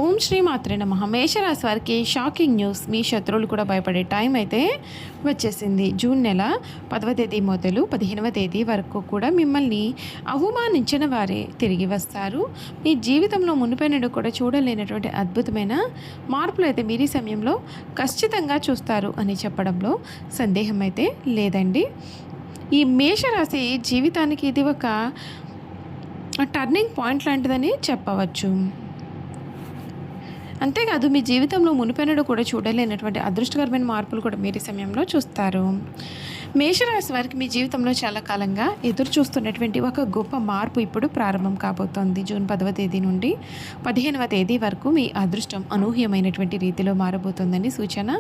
ఓం శ్రీ మాత్రే నమః. మేషరాశి వారికి షాకింగ్ న్యూస్. మీ శత్రువులు కూడా భయపడే టైం అయితే వచ్చేసింది. జూన్ నెల 10వ తేదీ మొదలు 15వ తేదీ వరకు కూడా మిమ్మల్ని అవమానించిన వారే తిరిగి వస్తారు. మీ జీవితంలో మునిపెన్నడూ కూడా చూడలేనటువంటి అద్భుతమైన మార్పులు అయితే మీరు ఈ సమయంలో ఖచ్చితంగా చూస్తారు అని చెప్పడంలో సందేహం అయితే లేదండి. ఈ మేషరాశి జీవితానికి ఇది ఒక టర్నింగ్ పాయింట్ లాంటిదని చెప్పవచ్చు. అంతేకాదు మీ జీవితంలో మునిపెన్నడూ కూడా చూడలేనటువంటి అదృష్టకరమైన మార్పులు కూడా మీరు ఈ సమయంలో చూస్తారు. మేషరాశి వారికి మీ జీవితంలో చాలా కాలంగా ఎదురు చూస్తున్నటువంటి ఒక గొప్ప మార్పు ఇప్పుడు ప్రారంభం కాబోతోంది. జూన్ 10వ తేదీ నుండి 15వ తేదీ వరకు మీ అదృష్టం అనూహ్యమైనటువంటి రీతిలో మారబోతోందని సూచన.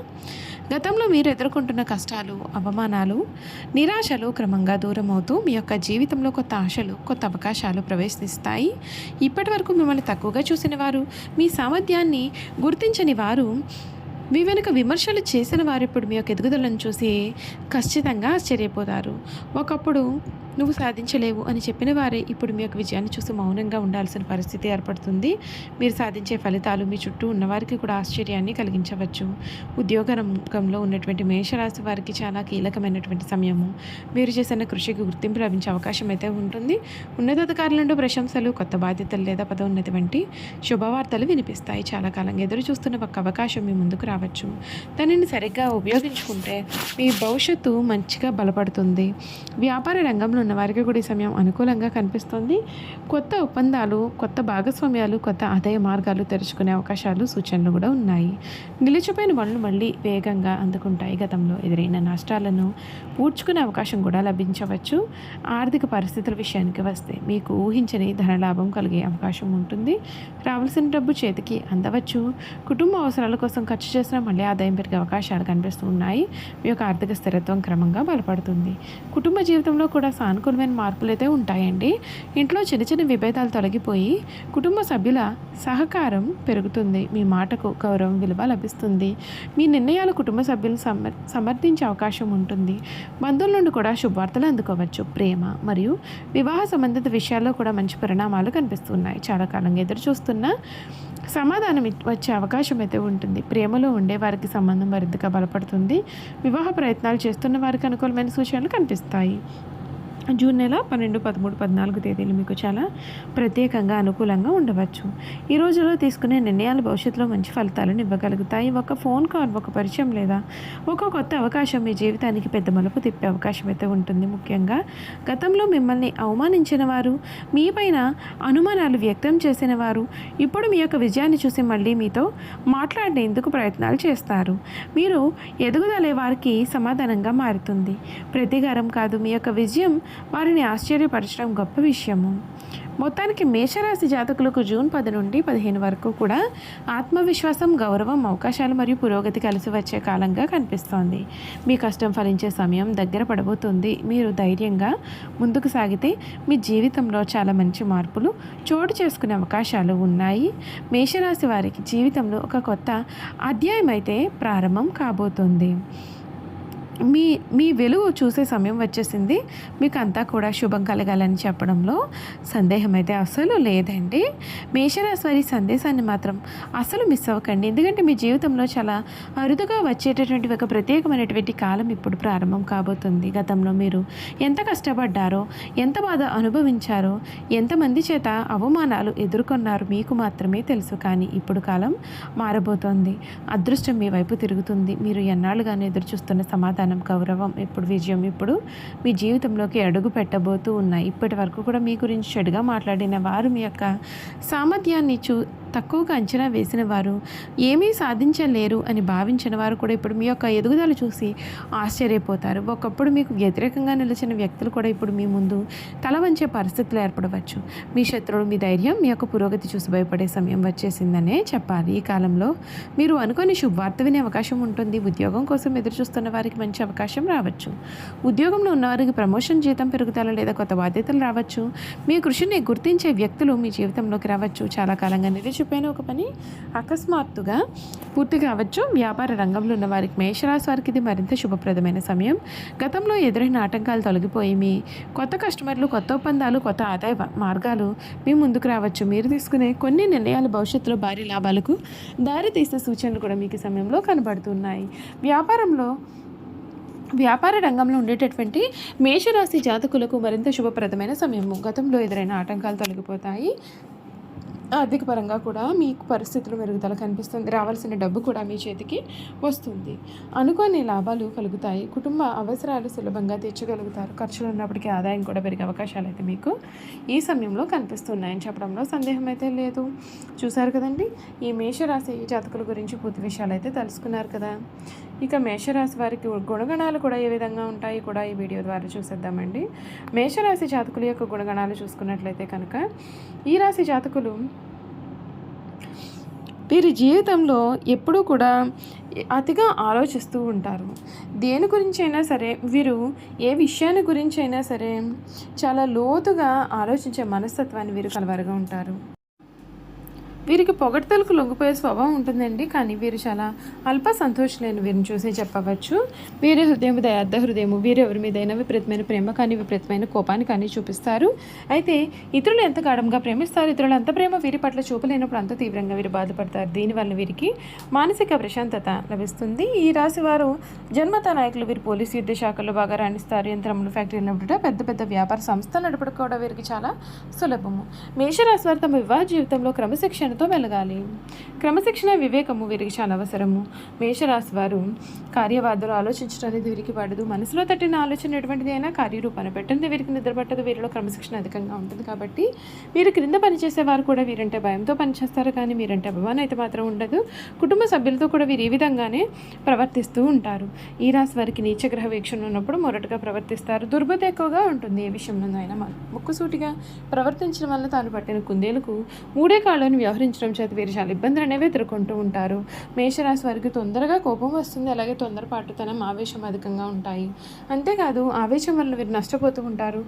గతంలో మీరు ఎదుర్కొంటున్న కష్టాలు, అవమానాలు, నిరాశలు క్రమంగా దూరం అవుతూ మీ యొక్క జీవితంలో కొత్త ఆశలు, కొత్త అవకాశాలు ప్రవేశిస్తాయి. ఇప్పటి వరకు మిమ్మల్ని తక్కువగా చూసిన వారు, మీ సామర్థ్యాన్ని గుర్తించని వారు, మీ వెనుక విమర్శలు చేసిన వారు ఇప్పుడు మీ యొక్క ఎదుగుదలను చూసి ఖచ్చితంగా ఆశ్చర్యపోతారు. ఒకప్పుడు నువ్వు సాధించలేవు అని చెప్పిన వారే ఇప్పుడు మీ యొక్క విజయాన్ని చూసి మౌనంగా ఉండాల్సిన పరిస్థితి ఏర్పడుతుంది. మీరు సాధించే ఫలితాలు మీ చుట్టూ ఉన్నవారికి కూడా ఆశ్చర్యాన్ని కలిగించవచ్చు. ఉద్యోగ రంగంలో ఉన్నటువంటి మేషరాశి వారికి చాలా కీలకమైనటువంటి సమయము. మీరు చేసిన కృషికి గుర్తింపు లభించే అవకాశం అయితే ఉంటుంది. ఉన్నతాధికారుల నుండి ప్రశంసలు, కొత్త బాధ్యతలు లేదా పదోన్నతి వంటి శుభవార్తలు వినిపిస్తాయి. చాలా కాలంగా ఎదురు చూస్తున్న ఒక అవకాశం మీ ముందుకు రావచ్చు. దానిని సరిగ్గా ఉపయోగించుకుంటే మీ భవిష్యత్తు మంచిగా బలపడుతుంది. వ్యాపార రంగంలో ఉన్న వారికి కూడా ఈ సమయం అనుకూలంగా కనిపిస్తుంది. కొత్త ఒప్పందాలు, కొత్త భాగస్వామ్యాలు, కొత్త ఆదాయ మార్గాలు తెరుచుకునే అవకాశాలు, సూచనలు కూడా ఉన్నాయి. నిలిచిపోయిన పనులు మళ్ళీ వేగంగా అందుకుంటాయి. గతంలో ఎదురైన నష్టాలను పూడ్చుకునే అవకాశం కూడా లభించవచ్చు. ఆర్థిక పరిస్థితుల విషయానికి వస్తే మీకు ఊహించని ధనలాభం కలిగే అవకాశం ఉంటుంది. రావాల్సిన డబ్బు చేతికి అందవచ్చు. కుటుంబ అవసరాల కోసం ఖర్చు చేసినా మళ్ళీ ఆదాయం పెరిగే అవకాశాలు కనిపిస్తూ ఉన్నాయి. మీ యొక్క ఆర్థిక స్థిరత్వం క్రమంగా బలపడుతుంది. కుటుంబ జీవితంలో కూడా సానుకూలమైన మార్పులు అయితే ఉంటాయండి. ఇంట్లో చిన్న చిన్న విభేదాలు తొలగిపోయి కుటుంబ సభ్యుల సహకారం పెరుగుతుంది. మీ మాటకు గౌరవం, విలువ లభిస్తుంది. మీ నిర్ణయాలు కుటుంబ సభ్యులు సమర్థించే అవకాశం ఉంటుంది. బంధువుల నుండి కూడా శుభవార్తలు అందుకోవచ్చు. ప్రేమ మరియు వివాహ సంబంధిత విషయాల్లో కూడా మంచి పరిణామాలు కనిపిస్తున్నాయి. చాలా కాలంగా ఎదురు చూస్తున్న సమాధానం వచ్చే అవకాశం అయితే ఉంటుంది. ప్రేమలో ఉండే వారికి సంబంధం మరింతగా బలపడుతుంది. వివాహ ప్రయత్నాలు చేస్తున్న వారికి అనుకూలమైన సూచనలు కనిపిస్తాయి. జూన్ నెల 12, 13, 14 తేదీలు మీకు చాలా ప్రత్యేకంగా అనుకూలంగా ఉండవచ్చు. ఈ రోజులో తీసుకునే నిర్ణయాలు భవిష్యత్తులో మంచి ఫలితాలను ఇవ్వగలుగుతాయి. ఒక ఫోన్ కాల్, ఒక పరిచయం లేదా ఒక కొత్త అవకాశం మీ జీవితానికి పెద్ద మలుపు తిప్పే అవకాశం అయితే ఉంటుంది. ముఖ్యంగా గతంలో మిమ్మల్ని అవమానించిన వారు, మీపైన అనుమానాలు వ్యక్తం చేసిన వారు ఇప్పుడు మీ యొక్క విజయాన్ని చూసి మళ్ళీ మీతో మాట్లాడేందుకు ప్రయత్నాలు చేస్తారు. మీరు ఎదుగుదలే వారికి సమాధానంగా మారుతుంది. ప్రతీకారం కాదు, మీ యొక్క విజయం వారిని ఆశ్చర్యపరచడం గొప్ప విషయము. మొత్తానికి మేషరాశి జాతకులకు జూన్ 10 నుండి 15 వరకు కూడా ఆత్మవిశ్వాసం, గౌరవం, అవకాశాలు మరియు పురోగతి కలిసి వచ్చే కాలంగా కనిపిస్తోంది. మీ కష్టం ఫలించే సమయం దగ్గర పడబోతుంది. మీరు ధైర్యంగా ముందుకు సాగితే మీ జీవితంలో చాలా మంచి మార్పులు చోటు చేసుకునే అవకాశాలు ఉన్నాయి. మేషరాశి వారికి జీవితంలో ఒక కొత్త అధ్యాయం అయితే ప్రారంభం కాబోతుంది. మీ మీ వెలుగు చూసే సమయం వచ్చేసింది. మీకు అంతా కూడా శుభం కలగాలని చెప్పడంలో సందేహం అయితే అస్సలు లేదండి. మేషరాశి వారి సందేశాన్ని మాత్రం అస్సలు మిస్ అవ్వకండి. ఎందుకంటే మీ జీవితంలో చాలా అరుదుగా వచ్చేటటువంటి ఒక ప్రత్యేకమైనటువంటి కాలం ఇప్పుడు ప్రారంభం కాబోతుంది. గతంలో మీరు ఎంత కష్టపడ్డారో, ఎంత బాధ అనుభవించారో, ఎంతమంది చేత అవమానాలు ఎదుర్కొన్నారో మీకు మాత్రమే తెలుసు. కానీ ఇప్పుడు కాలం మారబోతోంది. అదృష్టం మీ వైపు తిరుగుతుంది. మీరు ఎన్నాళ్ళుగానే ఎదురు చూస్తున్న సమాధానం, గౌరవం, ఇప్పుడు విజయం ఇప్పుడు మీ జీవితంలోకి అడుగు పెట్టబోతూ ఉన్నాయి. ఇప్పటి వరకు కూడా మీ గురించి చెడుగా మాట్లాడిన వారు, మీ యొక్క సామర్థ్యాన్ని తక్కువగా అంచనా వేసిన వారు, ఏమీ సాధించలేరు అని భావించిన వారు కూడా ఇప్పుడు మీ యొక్క ఎదుగుదల చూసి ఆశ్చర్యపోతారు. ఒకప్పుడు మీకు వ్యతిరేకంగా నిలిచిన వ్యక్తులు కూడా ఇప్పుడు మీ ముందు తల వంచే పరిస్థితులు ఏర్పడవచ్చు. మీ శత్రువులు మీ ధైర్యం, మీ యొక్క పురోగతి చూసి భయపడే సమయం వచ్చేసిందనే చెప్పాలి. ఈ కాలంలో మీరు అనుకోని శుభవార్త వినే అవకాశం ఉంటుంది. ఉద్యోగం కోసం ఎదురు చూస్తున్న వారికి మంచి అవకాశం రావచ్చు. ఉద్యోగంలో ఉన్నవారికి ప్రమోషన్, జీతం పెరుగుదల లేదా కొత్త బాధ్యతలు రావచ్చు. మీ కృషిని గుర్తించే వ్యక్తులు మీ జీవితంలోకి రావచ్చు. చాలా కాలంగా నిలిచి తలచిపోయిన ఒక పని అకస్మాత్తుగా పూర్తి కావచ్చు. వ్యాపార రంగంలో ఉన్న వారికి, మేషరాశి వారికి ఇది మరింత శుభప్రదమైన సమయం. గతంలో ఎదురైన ఆటంకాలు తొలగిపోయి మీ కొత్త కస్టమర్లు, కొత్త ఒప్పందాలు, కొత్త ఆదాయ మార్గాలు మీ ముందుకు రావచ్చు. మీరు తీసుకునే కొన్ని నిర్ణయాలు భవిష్యత్తులో భారీ లాభాలకు దారితీసే సూచనలు కూడా మీకు ఈ సమయంలో కనబడుతున్నాయి. వ్యాపార రంగంలో ఉండేటటువంటి మేషరాశి జాతకులకు మరింత శుభప్రదమైన సమయము. గతంలో ఎదురైన ఆటంకాలు తొలగిపోతాయి. ఆర్థిక పరంగా కూడా మీకు పరిస్థితులు మెరుగుదల కనిపిస్తుంది. రావాల్సిన డబ్బు కూడా మీ చేతికి వస్తుంది. అనుకోని లాభాలు కలుగుతాయి. కుటుంబ అవసరాలు సులభంగా తీర్చగలుగుతారు. ఖర్చులు ఉన్నప్పటికీ ఆదాయం కూడా పెరిగే అవకాశాలు అయితే మీకు ఈ సమయంలో కనిపిస్తున్నాయని చెప్పడంలో సందేహం అయితే లేదు. చూశారు కదండి, ఈ మేషరాశి జాతకుల గురించి పూర్తి విషయాలు అయితే తెలుసుకున్నారు కదా. ఇక మేషరాశి వారికి గుణగణాలు కూడా ఏ విధంగా ఉంటాయి కూడా ఈ వీడియో ద్వారా చూసేద్దామండి. మేషరాశి జాతకుల యొక్క గుణగణాలు చూసుకున్నట్లయితే కనుక, ఈ రాశి జాతకులు వీరి జీవితంలో ఎప్పుడూ కూడా అతిగా ఆలోచిస్తూ ఉంటారు. దేని గురించి అయినా సరే, వీరు ఏ విషయాన్ని గురించి అయినా సరే చాలా లోతుగా ఆలోచించే మనస్తత్వాన్ని వీరు కలవారుగా ఉంటారు. వీరికి పొగడ్తలకు లొంగిపోయే స్వభావం ఉంటుందండి. కానీ వీరు చాలా అల్ప సంతోషులైన వీరిని చూసే చెప్పవచ్చు. వీరి హృదయం దయార్థ హృదయము. వీరు ఎవరి మీదైనా విపరీతమైన ప్రేమ కానీ విపరీతమైన కోపాన్ని కానీ చూపిస్తారు. అయితే ఇతరులు ఎంత గాఢంగా ప్రేమిస్తారు, ఇతరులు అంత ప్రేమ వీరి పట్ల చూపలేనప్పుడు అంత తీవ్రంగా వీరు బాధపడతారు. దీనివల్ల వీరికి మానసిక ప్రశాంతత లభిస్తుంది. ఈ రాశి వారు జన్మత నాయకులు. వీరు పోలీసు, యుద్ధ శాఖల్లో బాగా రాణిస్తారు. యంత్రములు, ఫ్యాక్టరీలు నడుపుట, పెద్ద పెద్ద వ్యాపార సంస్థ నడపడం కూడా వీరికి చాలా సులభము. మేషరాశి వారు తమ వివాహ జీవితంలో క్రమశిక్షణతో మెలగాలి. క్రమశిక్షణ, వివేకము వీరికి చాలా అవసరము. మేషరాశి వారు కార్యవాదులు ఆలోచించడం అనేది వీరికి పడదు. మనసులో తట్టిన ఆలోచన ఎటువంటిది అయినా కార్యరూపాన్ని పెట్టండి వీరికి నిద్ర పట్టదు. వీరిలో క్రమశిక్షణ అధికంగా ఉంటుంది. కాబట్టి వీరు క్రింద పనిచేసేవారు కూడా వీరంటే భయంతో పనిచేస్తారు, కానీ మీరంటే అభిమానం అయితే మాత్రం ఉండదు. కుటుంబ సభ్యులతో కూడా వీరు ఈ విధంగానే ప్రవర్తిస్తూ ఉంటారు. ఈ రాశి వారికి నీచగ్రహ వీక్షణ ఉన్నప్పుడు మొరటుగా ప్రవర్తిస్తారు. దుర్బుద్ధి ఎక్కువగా ఉంటుంది. ఏ విషయంలో అయినా ముక్కుసూటిగా ప్రవర్తించడం వల్ల తాను పట్టిన కుందేలకు మూడే కాళ్ళని వ్యవహరించడం చేత వీరు చాలా ఇబ్బందులు అనేవి ఎదుర్కొంటూ ఉంటారు. మేషరాశి వారికి తొందరగా కోపం వస్తుంది. అలాగే తొందరపాటుతనం, ఆవేశం అధికంగా ఉంటాయి. అంతేకాదు ఆవేశం వల్ల వీరు నష్టపోతూ ఉంటారు.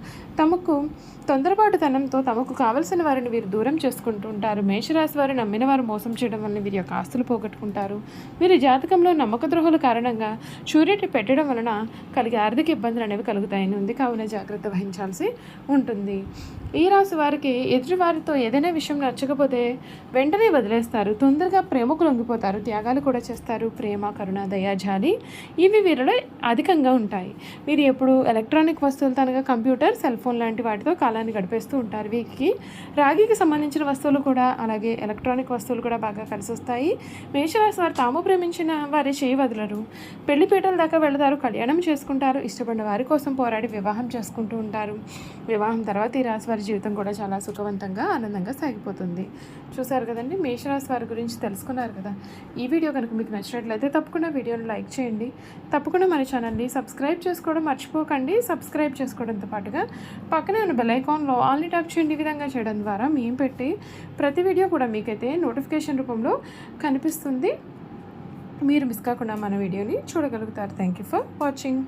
తొందరపాటుతనంతో తమకు కావలసిన వారిని వీరు దూరం చేసుకుంటూ ఉంటారు. మేషరాశి వారు నమ్మిన వారు మోసం చేయడం వల్ల వీరి యొక్క ఆస్తులు పోగొట్టుకుంటారు. వీరి జాతకంలో నమ్మక ద్రోహుల కారణంగా షూరిటీ పెట్టడం వలన కలిగే ఆర్థిక ఇబ్బందులు అనేవి కలుగుతాయని ఉంది. కావున జాగ్రత్త వహించాల్సి ఉంటుంది. ఈ రాశి వారికి ఎదుటి వారితో ఏదైనా విషయం నచ్చకపోతే వెంటనే వదిలేస్తారు. తొందరగా ప్రేమకు లొంగిపోతారు. త్యాగాలు కూడా చేస్తారు. ప్రేమ, కరుణ, దయ, జాలి ఇవి వీరిలో అధికంగా ఉంటాయి. వీరు ఎప్పుడు ఎలక్ట్రానిక్ వస్తువులు, తనగా కంప్యూటర్, సెల్ ఫోన్ లాంటి వాటితో కాలాన్ని గడిపేస్తూ ఉంటారు. వీరికి రాగికి సంబంధించిన వస్తువులు కూడా, అలాగే ఎలక్ట్రానిక్ వస్తువులు కూడా బాగా కలిసి వస్తాయి. మేషరాశి వారు తాము ప్రేమించిన వారి చేయి వదలరు. పెళ్లి పీటల దాకా వెళతారు. కళ్యాణం చేసుకుంటారు. ఇష్టపడిన వారి కోసం పోరాడి వివాహం చేసుకుంటూ ఉంటారు. వివాహం తర్వాత ఈ రాశి వారి జీవితం కూడా చాలా సుఖవంతంగా, ఆనందంగా సాగిపోతుంది. చూసారు కదండి, మేషరాశి వారి గురించి తెలుసుకున్నారు కదా. ఈ వీడియో కనుక మీకు నచ్చినట్లయితే తప్పకుండా వీడియోని లైక్ చేయండి. తప్పకుండా మన ఛానల్ని సబ్స్క్రైబ్ చేసుకోవడం మర్చిపోకండి. సబ్స్క్రైబ్ చేసుకోవడంతో పాటుగా పక్కనే ఉన్న బెల్ ఐకాన్లో ఆల్ని ట్యాప్ చేయండి. ఈ విధంగా చేయడం ద్వారా మేము పెట్టి ప్రతి వీడియో కూడా మీకైతే నోటిఫికేషన్ రూపంలో కనిపిస్తుంది. మీరు మిస్ కాకుండా మన వీడియోని చూడగలుగుతారు. Thank you for watching.